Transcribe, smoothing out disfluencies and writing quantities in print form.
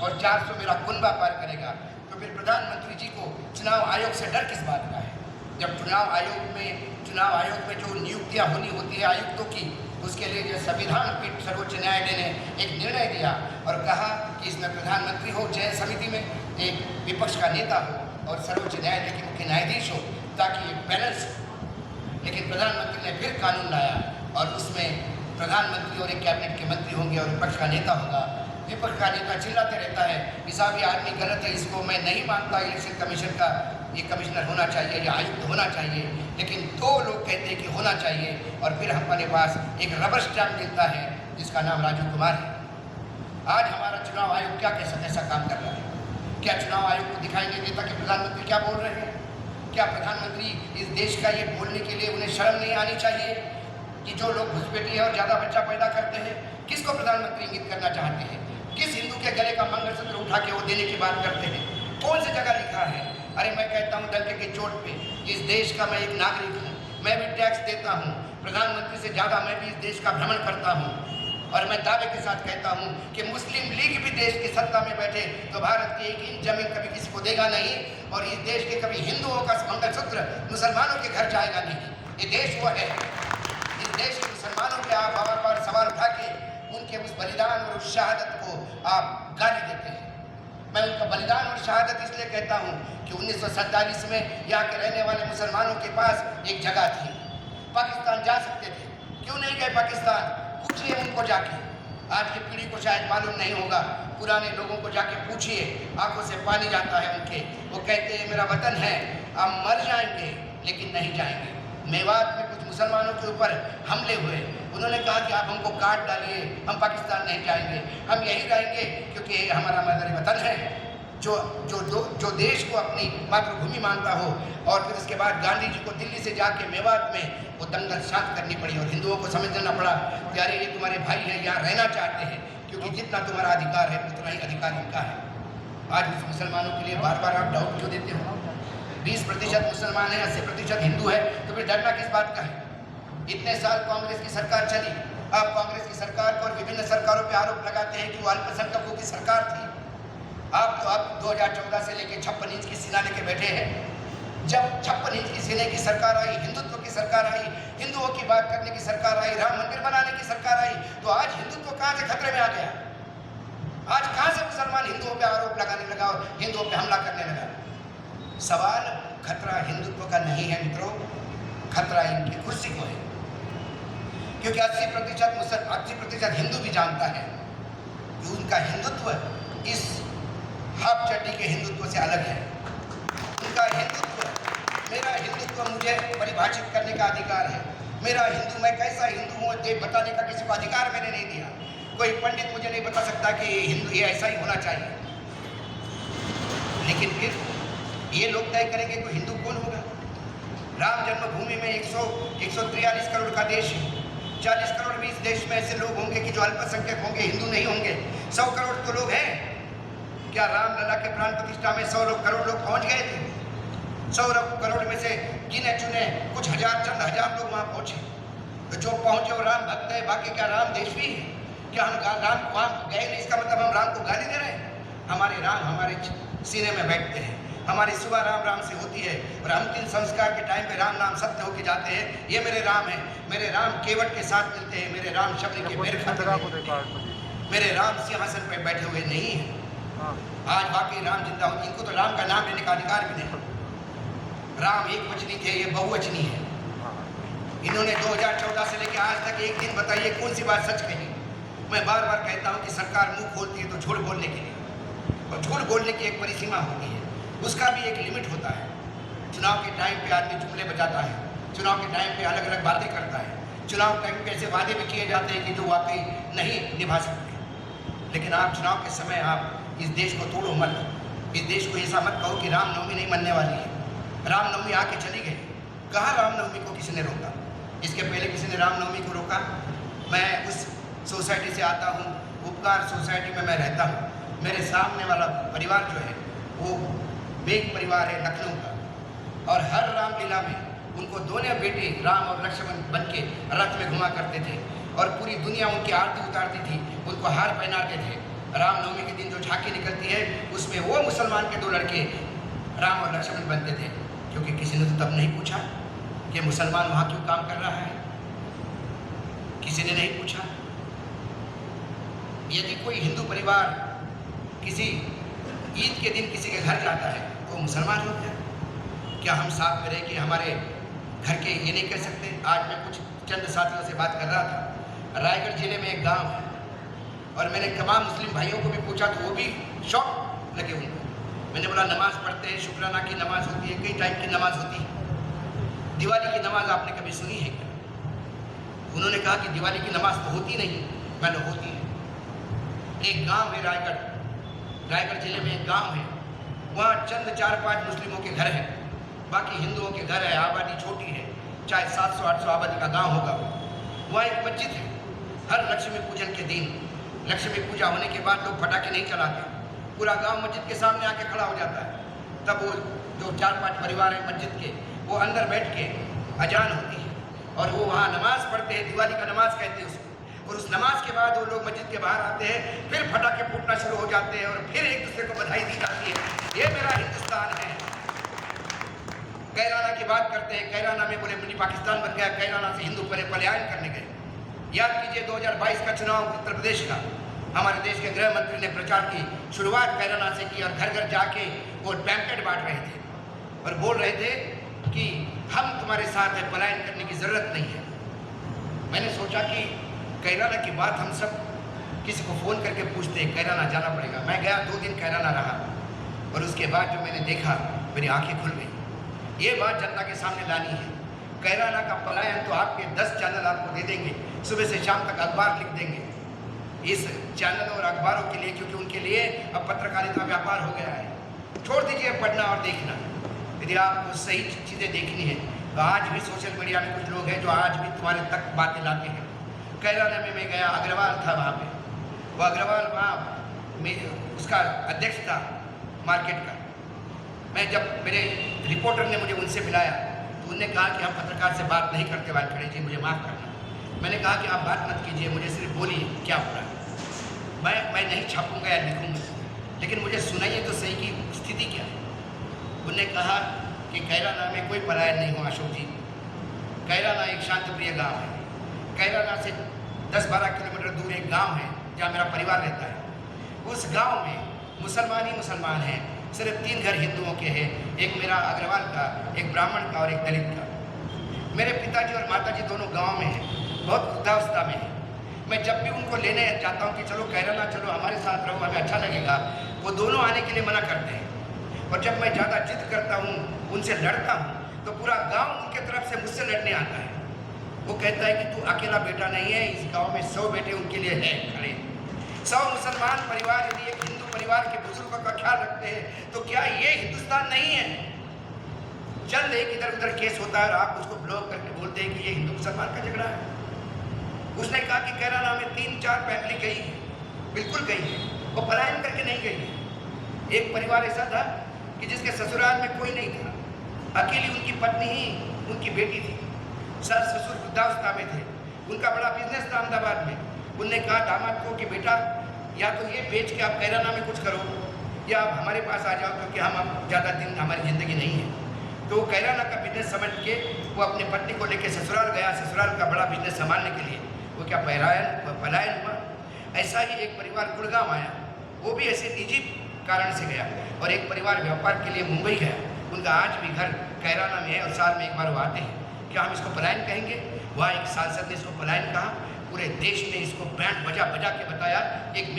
और 400 मेरा कुनबा पार करेगा, तो फिर प्रधानमंत्री जी को चुनाव आयोग से डर किस बात का है? जब चुनाव आयोग में जो नियुक्तियां होनी होती है आयुक्तों की, उसके लिए जो संविधान पीठ सर्वोच्च न्यायालय ने एक निर्णय दिया और कहा कि इसमें प्रधानमंत्री हो, चयन समिति में एक विपक्ष का नेता हो और सर्वोच्च न्यायालय के मुख्य न्यायाधीश हो, ताकि एक बैलेंस हो। लेकिन प्रधानमंत्री ने फिर कानून लाया और उसमें प्रधानमंत्री और एक कैबिनेट के मंत्री होंगे और विपक्ष का नेता होगा। विपक्ष का नेता चिल्लाते रहता है कि साहब ये आदमी गलत है, इसको मैं नहीं मानता, इलेक्शन कमीशन का ये कमिश्नर होना चाहिए या आयुक्त होना चाहिए। लेकिन 2 लोग कहते हैं कि होना चाहिए और फिर हमारे पास एक रबर स्टैम्प मिलता है जिसका नाम राजीव कुमार है। आज हमारा चुनाव आयोग क्या कैसा काम कर रहा है? क्या चुनाव आयोग को दिखाई नहीं देता कि प्रधानमंत्री क्या बोल रहे हैं? क्या प्रधानमंत्री इस देश का ये बोलने के लिए उन्हें शर्म नहीं आनी चाहिए कि जो लोग घुसपैठी है और ज़्यादा बच्चा पैदा करते हैं, किसको प्रधानमंत्री इंगित करना चाहते हैं? किस हिंदू के गले का मंगलसूत्र उठा के वो देने की बात करते हैं? कौन सी जगह लिखा है? अरे मैं कहता हूँ डंके की चोट पे, इस देश का मैं एक नागरिक हूँ, मैं भी टैक्स देता हूँ, प्रधानमंत्री से ज़्यादा मैं भी इस देश का भ्रमण करता हूँ और मैं दावे के साथ कहता हूँ कि मुस्लिम लीग भी देश की सत्ता में बैठे तो भारत की 1 इंच जमीन कभी किसी को देगा नहीं और इस देश के कभी हिंदुओं का मंगलसूत्र मुसलमानों के घर जाएगा नहीं। ये देश वो है, इस देश के मुसलमानों के आप बार सवाल उठा के उनके उस बलिदान और उस शहादत को आप गाली देते हैं। मैं उनका बलिदान और शहादत इसलिए कहता हूँ कि 1947 में यहाँ के रहने वाले मुसलमानों के पास एक जगह थी, पाकिस्तान जा सकते थे, क्यों नहीं गए पाकिस्तान? पूछिए उनको जाके, आज की पीढ़ी को शायद मालूम नहीं होगा, पुराने लोगों को जाके पूछिए, आंखों से पानी जाता है उनके। वो कहते हैं मेरा वतन है, हम मर जाएंगे लेकिन नहीं जाएंगे। मेवात में कुछ मुसलमानों के ऊपर हमले हुए, उन्होंने कहा कि आप हमको काट डालिए, हम पाकिस्तान नहीं जाएंगे, हम यहीं रहेंगे क्योंकि हमारा मदर वतन है। जो देश को अपनी मातृभूमि मानता हो। और फिर उसके बाद गांधी जी को दिल्ली से जाके मेवात में वो दंगल शांत करनी पड़ी और हिंदुओं को समझना पड़ा कि अरे ये तुम्हारे भाई हैं, यहाँ रहना चाहते हैं, क्योंकि जितना तुम्हारा अधिकार है उतना ही अधिकार इनका है। आज उस मुसलमानों के लिए बार बार आप डाउट क्यों देते हो? 20% मुसलमान है, 80% हिंदू है, तो फिर डरना किस बात का है? इतने साल कांग्रेस की सरकार चली, आप कांग्रेस की सरकार पर विभिन्न सरकारों पे आरोप लगाते हैं कि वो अल्पसंख्यकों की सरकार थी। आप तो अब 2014 से लेकर 56 इंच की सीना लेके बैठे हैं। जब 56 इंच की सीने की सरकार आई, हिंदुत्व की सरकार आई, हिंदुओं की बात करने की सरकार आई, राम मंदिर बनाने की सरकार आई, तो आज हिंदुत्व कहाँ से खतरे में आ गया? आज कहाँ से मुसलमान हिंदुओं पे आरोप लगाने लगा और हिंदुओं पे हमला करने लगा? सवाल खतरा हिंदुत्व का नहीं है मित्रों, खतरा इनकी कुर्सी को है, क्योंकि 80% हिंदू भी जानता है कि उनका हिंदुत्व इस हाफ चड्डी के हिंदुत्व से अलग है। उनका हिंदुत्व, मेरा हिंदुत्व मुझे परिभाषित करने का अधिकार है, मेरा हिंदू, मैं कैसा हिंदू हूँ ये बताने का किसी को अधिकार मैंने नहीं दिया। कोई पंडित मुझे नहीं बता सकता कि हिंदू ये ऐसा ही होना चाहिए। लेकिन फिर ये लोग तय करेंगे तो हिंदू कौन होगा? राम जन्मभूमि में 143 करोड़ का देश है, 40 करोड़ भी इस देश में ऐसे लोग होंगे कि जो अल्पसंख्यक होंगे, हिंदू नहीं होंगे। 100 करोड़ तो लोग हैं। क्या रामलला के प्राण प्रतिष्ठा में 100 करोड़ लोग पहुंच गए थे? 100 करोड़ में से गिने चुने कुछ चंद हजार लोग वहाँ पहुंचे। तो जो पहुंचे वो राम भक्त है, बाकी क्या राम देशवी है? क्या हम राम वहाँ गए नहीं इसका मतलब हम राम को गाली दे रहे हैं? हमारे राम हमारे सीने में बैठते हैं, हमारी सुबह राम राम से होती है और अंतिम संस्कार के टाइम पे राम नाम सत्य होके जाते हैं। ये मेरे राम हैं, मेरे राम केवट के साथ मिलते हैं, मेरे राम शबरी के पैर खाते हैं, मेरे राम सिंहासन पे बैठे हुए नहीं हैं। आज बाकी राम जिंदा हो, इनको तो राम का नाम लेने का अधिकार भी नहीं। राम एक वचनी थे, ये बहुवचनी है। इन्होंने 2014 से लेकर आज तक एक दिन बताइए कौन सी बात सच कही? मैं बार बार कहता हूँ कि सरकार मुंह खोलती है तो झूठ बोलने के लिए, और झूठ बोलने की एक परिसीमा होती है, उसका भी एक लिमिट होता है। चुनाव के टाइम पे आदमी जुमले बजाता है, चुनाव के टाइम पे अलग अलग बातें करता है, चुनाव टाइम पे ऐसे वादे भी किए जाते हैं कि जो वाकई नहीं निभा सकते। लेकिन आप चुनाव के समय आप इस देश को तोड़ो मत, इस देश को ऐसा मत कहो कि रामनवमी नहीं मनने वाली है। रामनवमी आके चली गई, कहाँ रामनवमी को किसी ने रोका? इसके पहले किसी ने रामनवमी को रोका? मैं उस सोसाइटी से आता हूँ, उपकार सोसाइटी में मैं रहता हूँ। मेरे सामने वाला परिवार जो है वो बेग परिवार है लखनऊ का, और हर रामलीला में उनको दोनों बेटे राम और लक्ष्मण बन के रथ में घुमा करते थे और पूरी दुनिया उनकी आरती उतारती थी, उनको हार पहनाते थे। रामनवमी के दिन जो झांकी निकलती है उसमें वो मुसलमान के 2 लड़के राम और लक्ष्मण बनते थे, क्योंकि किसी ने तो तब नहीं पूछा कि मुसलमान वहाँ क्यों काम कर रहा है, किसी ने नहीं पूछा। यदि कोई हिंदू परिवार किसी ईद के दिन किसी के घर जाता है तो वो मुसलमान हो गया। क्या हम साथ में रह के हमारे घर के ये नहीं कह सकते? आज मैं कुछ चंद साथियों से बात कर रहा था, रायगढ़ जिले में एक गांव है और मैंने तमाम मुस्लिम भाइयों को भी पूछा तो वो भी शौक लगे उनको। मैंने बोला नमाज पढ़ते हैं, शुक्राना की नमाज होती है, कई टाइप की नमाज होती है, दिवाली की नमाज आपने कभी सुनी है क्या? उन्होंने कहा कि दिवाली की नमाज तो होती नहीं। मैंने होती है। एक गांव है रायगढ़ जिले में एक गांव है, वहाँ चंद 4-5 मुस्लिमों के घर हैं, बाकी हिंदुओं के घर है, आबादी छोटी है, चाहे 700-800 आबादी का गांव होगा। वहाँ एक मस्जिद है। हर लक्ष्मी पूजन के दिन लक्ष्मी पूजा होने के बाद लोग पटाखे नहीं चलाते, पूरा गांव मस्जिद के सामने आके खड़ा हो जाता है। तब वो जो 4-5 परिवार हैं मस्जिद के, वो अंदर बैठ के अजान होती है और वो वहाँ नमाज पढ़ते हैं, दिवाली का नमाज कहते हैं उसको। और उस नमाज के बाद वो लोग मस्जिद के बाहर आते हैं, फिर पटाखे फूटना शुरू हो जाते हैं और फिर एक दूसरे को बधाई दी जाती है। ये मेरा हिंदुस्तान है। कैराना की बात करते हैं, कैराना में बोले मिनी पाकिस्तान बन गया, कैराना से हिंदू पलायन करने गए। याद कीजिए 2022 का चुनाव उत्तर प्रदेश का, हमारे देश के गृह मंत्री ने प्रचार की शुरुआत कैराना से की और घर घर जाके वो पैम्पलेट बांट रहे थे और बोल रहे थे कि हम तुम्हारे साथ हैं, पलायन करने की ज़रूरत नहीं है। मैंने सोचा कि कैराना की बात हम सब किसी को फ़ोन करके पूछते हैं, कैराना जाना पड़ेगा। मैं गया, 2 दिन कैराना रहा और उसके बाद जो मैंने देखा मेरी आंखें खुल गई। ये बात जनता के सामने लानी है। कैराना का पलायन तो आपके 10 चैनल आपको दे देंगे, सुबह से शाम तक अखबार लिख देंगे इस चैनल और अखबारों के लिए, क्योंकि उनके लिए अब पत्रकारिता व्यापार हो गया है। छोड़ दीजिए पढ़ना और देखना। यदि आपको सही चीज़ें देखनी है तो आज भी सोशल मीडिया में कुछ लोग हैं जो आज भी तुम्हारे तक बातें लाते हैं। कैराना में मैं गया, अग्रवाल था वहाँ पे, वो अग्रवाल वहाँ में उसका अध्यक्ष था मार्केट का। मैं जब मेरे रिपोर्टर ने मुझे उनसे मिलाया तो उन्होंने कहा कि हम पत्रकार से बात नहीं करते वानखेड़े जी, मुझे माफ़ करना। मैंने कहा कि आप बात मत कीजिए, मुझे सिर्फ बोलिए क्या हो रहा है। मैं नहीं छापूंगा या लिखूंगा, लेकिन मुझे सुनाइए तो सही की स्थिति क्या है। उन्होंने कहा कि कैराना में कोई पलायन नहीं हुआ अशोक जी। कैराना एक शांतप्रिय गाँव है। कैराना से 10-12 किलोमीटर दूर एक गाँव है जहाँ मेरा परिवार रहता है। उस गाँव में मुसलमान ही मुसलमान हैं। सिर्फ 3 घर हिंदुओं के हैं, एक मेरा अग्रवाल का, एक ब्राह्मण का और एक दलित का। मेरे पिताजी और माताजी दोनों गांव में हैं, बहुत वृद्धावस्था में हैं। मैं जब भी उनको लेने जाता हूं कि चलो कैराना चलो, हमारे साथ रहो, हमें अच्छा लगेगा, वो दोनों आने के लिए मना करते हैं। और जब मैं ज़्यादा जिद करता हूँ, उनसे लड़ता हूँ, तो पूरा गाँव उनके तरफ से मुझसे लड़ने आता है। वो कहता है कि तू अकेला बेटा नहीं है, इस गाँव में 100 बेटे उनके लिए हैं खड़े। 100 मुसलमान परिवार यदि एक हिंदू परिवार के बुजुर्गों का ख्याल रखते हैं तो क्या ये हिंदुस्तान नहीं है? चंद एक इधर उधर केस होता है और आप उसको ब्लॉक करके बोलते हैं कि ये हिंदू मुसलमान का झगड़ा है। उसने कहा कि कैराना में 3-4 फैमिली गई है, बिल्कुल गई है, वो पलायन करके नहीं गई है। एक परिवार ऐसा था कि जिसके ससुराल में कोई नहीं था, अकेली उनकी पत्नी ही उनकी बेटी थी। सास ससुर वृद्धावस्था में थे, उनका बड़ा बिजनेस था अहमदाबाद में। उनने कहा दामाद को कि बेटा या तो ये बेच के आप कैराना में कुछ करो या आप हमारे पास आ जाओ, क्योंकि हम अब ज़्यादा दिन हमारी ज़िंदगी नहीं है। तो वो कैराना का बिजनेस समझ के वो अपने पत्नी को लेकर ससुराल गया। ससुराल का बड़ा बिजनेस संभालने के लिए वो क्या पलायन हुआ। ऐसा ही एक परिवार गुड़गांव आया, वो भी ऐसे निजी कारण से गया। और एक परिवार व्यापार के लिए मुंबई गया, उनका आज भी घर कैराना में है और साल में एक बार वो आते हैं। क्या हम इसको पलायन कहेंगे? वहाँ एक सांसद ने इसको पलायन कहा, पूरे देश ने इसको बैंड बजा बजा के बताया। एक